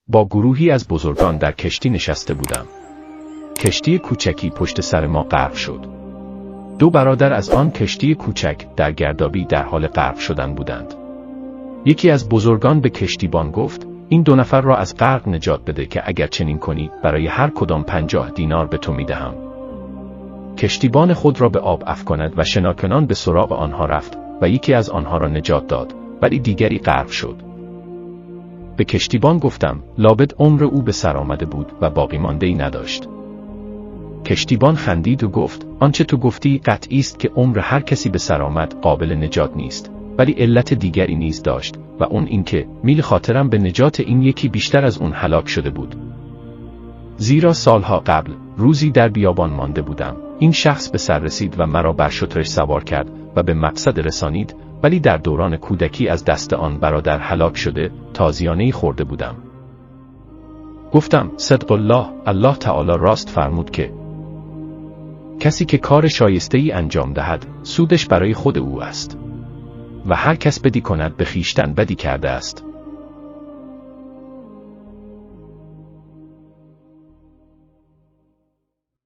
با گروهی از بزرگان در کشتی نشسته بودم. کشتی کوچکی پشت سر ما غرق شد. 2 برادر از آن کشتی کوچک در گردابی در حال غرق شدن بودند. یکی از بزرگان به کشتیبان گفت: این 2 نفر را از غرق نجات بده که اگر چنین کنی برای هر کدام 50 دینار به تو میدهم. کشتیبان خود را به آب افکند و شناکنان به سراغ آنها رفت و یکی از آنها را نجات داد، ولی دیگری غرق شد. به کشتیبان گفتم: لابد عمر او به سر آمده بود و باقی مانده‌ای نداشت. کشتیبان خندید و گفت: آنچه تو گفتی قطعی است که عمر هر کسی به سر آمد قابل نجات نیست، ولی علت دیگری نیز داشت و اون اینکه میل خاطرم به نجات این یکی بیشتر از اون هلاک شده بود. زیرا سالها قبل روزی در بیابان مانده بودم. این شخص به سر رسید و مرا بر شترش سوار کرد و به مقصد رسانید، ولی در دوران کودکی از دست آن برادر هلاک شده تازیانه‌ای خورده بودم. گفتم: صدق الله، الله تعالی راست فرمود که کسی که کار شایسته‌ای انجام دهد سودش برای خود او است و هر کس بدی کند به خویشتن بدی کرده است.